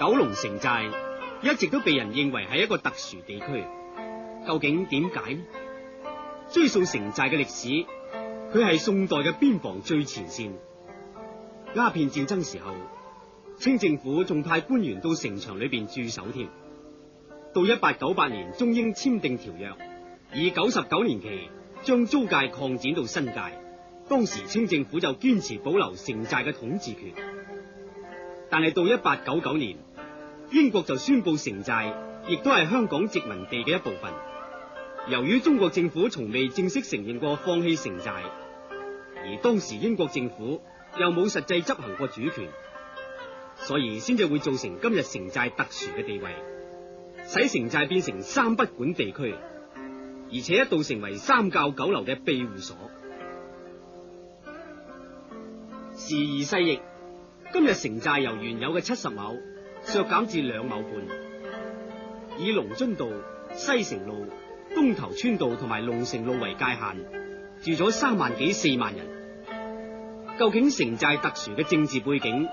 九龍城寨一直都被人認為係一個特殊地區，究竟點解呢？追溯城寨嘅歷史，佢係宋代嘅邊防最前線。鴉片戰爭時候，清政府仲派官員到城牆裏邊駐守添。到1898年，中英簽訂條約，以99年期將租界擴展到新界。當時清政府就堅持保留城寨嘅統治權。但係到1899年，英國就宣布城寨亦都係香港殖民地嘅一部分。由於中國政府從未正式承認過放棄城寨，而當時英國政府又冇實際執行過主權，所以先至會造成今日城寨特殊嘅地位，使城寨變成三不管地區，而且一度成為三教九流嘅庇護所。時移世易，今日城寨由原有嘅70畝削減至2畝半，以龍津道、西城路、東頭村道同埋龍城路為界限，住咗3萬幾4萬人。究竟城寨特殊嘅政治背景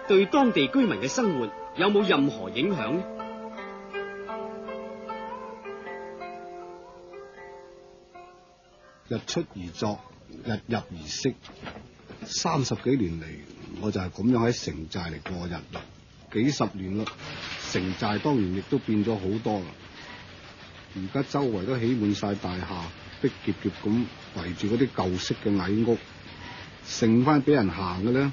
對當地居民嘅生活有冇任何影響呢？日出而作，日入而息。30幾年嚟，我就係咁樣喺城寨嚟過日啦。幾十年啦，城寨當然亦都變咗好多啦。而家周圍都起滿晒大廈，逼夾夾咁圍住嗰啲舊式嘅矮屋，剩翻俾人行嘅咧，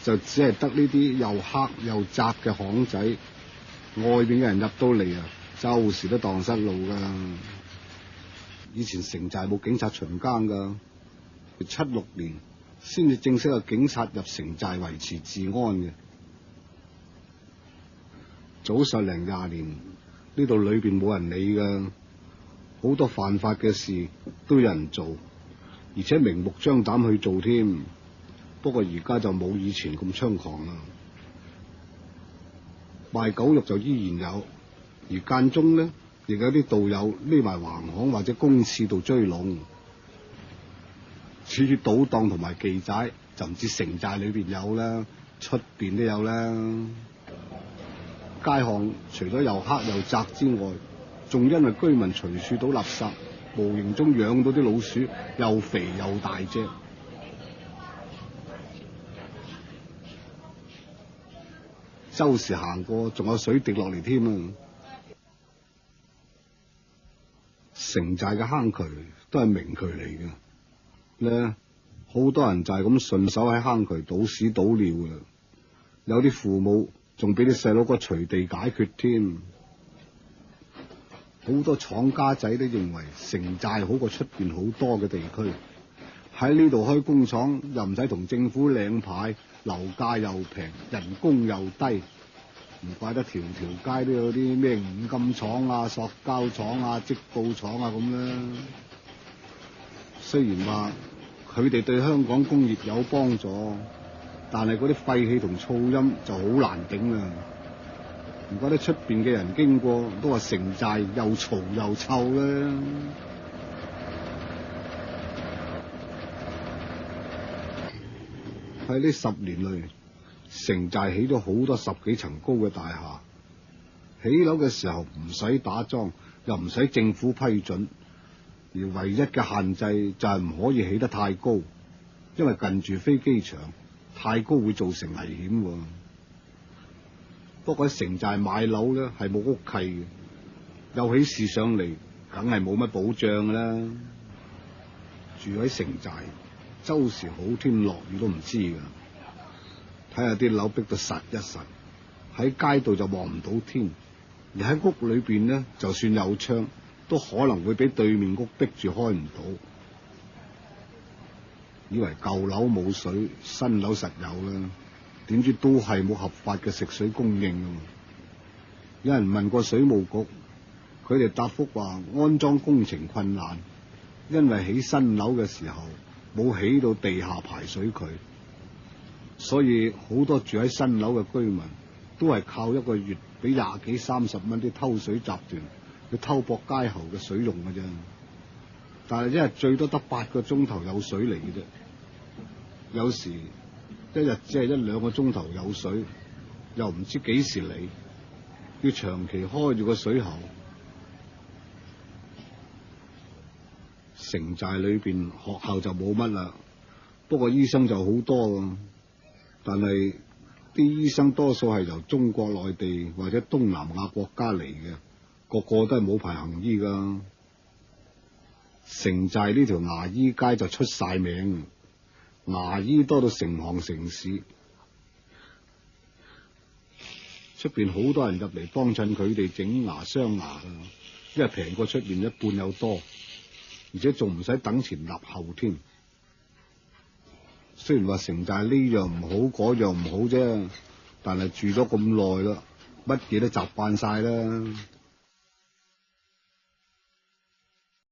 就只係得呢啲又黑又窄嘅巷仔。外邊嘅人入到嚟啊，周時都蕩失路噶。以前城寨冇警察巡更噶，76年先至正式有警察入城寨維持治安嘅。早10零20年，呢度裏邊冇人理噶，好多犯法嘅事都有人做，而且明目張膽去做添。不過而家就冇以前咁猖狂啦。賣狗肉就依然有，而間中呢，亦有啲道友匿埋橫巷或者公廁度追龍。至於賭檔同埋妓寨，就唔知城寨裏邊有啦，出邊都有啦。街巷除咗又黑又窄之外，仲因為居民隨處倒垃圾，無形中養到啲老鼠又肥又大隻。周時行過，仲有水滴落嚟添啊！城寨嘅坑渠都係明渠嚟嘅咧，好多人就係咁順手喺坑渠倒屎倒尿嘅，有啲父母仲俾啲細佬哥隨地解決添。好多廠家仔都認為城寨好過出邊好多嘅地區，喺呢度開工廠又唔使同政府領牌，樓價又平，人工又低，唔怪得條條街都有啲咩五金廠啊、塑膠廠啊、織布廠啊咁啦。雖然話佢哋對香港工業有幫助，但係嗰啲廢氣同噪音就好難頂啊！唔怪得出邊嘅人經過都話城寨又嘈又臭啦。喺呢10年裏，城寨起咗好多10幾層高嘅大廈。起樓嘅時候唔使打樁，又唔使政府批准，而唯一嘅限制就係唔可以起得太高，因為近住飛機場，太高會造成危險。不過喺城寨買樓咧係冇屋契嘅，有起事上嚟，梗係冇乜保障噶啦。住喺城寨，周時好天落雨都唔知噶。睇下啲樓逼到實一實，喺街度就望唔到天，而喺屋裏邊呢，就算有窗，都可能會俾對面屋逼住開唔到。以為舊樓冇水，新樓實有啦。點知都係冇合法嘅食水供應啊！有人問過水務局，佢哋答覆話安裝工程困難，因為起新樓嘅時候冇起到地下排水渠，所以好多住喺新樓嘅居民都係靠一個月俾20幾30蚊啲偷水集團去偷駁街喉嘅水用嘅啫。但係一日最多得8個鐘頭有水嚟嘅啫，有時一日只係1-2個鐘頭有水，又唔知幾時嚟，要長期開住個水喉。城寨裏邊學校就冇乜啦，不過醫生就好多啊。但係啲醫生多數係由中國內地或者東南亞國家嚟嘅，個個都係冇牌行醫噶。城寨呢條牙醫街就出晒名，牙醫多到成行成市，出邊好多人入嚟幫襯佢哋整牙鑲牙噶，因為平過出邊一半有多，而且仲唔使等前立後添。雖然話城寨呢樣唔好嗰樣唔好啫，但係住咗咁耐啦，乜嘢都習慣晒啦。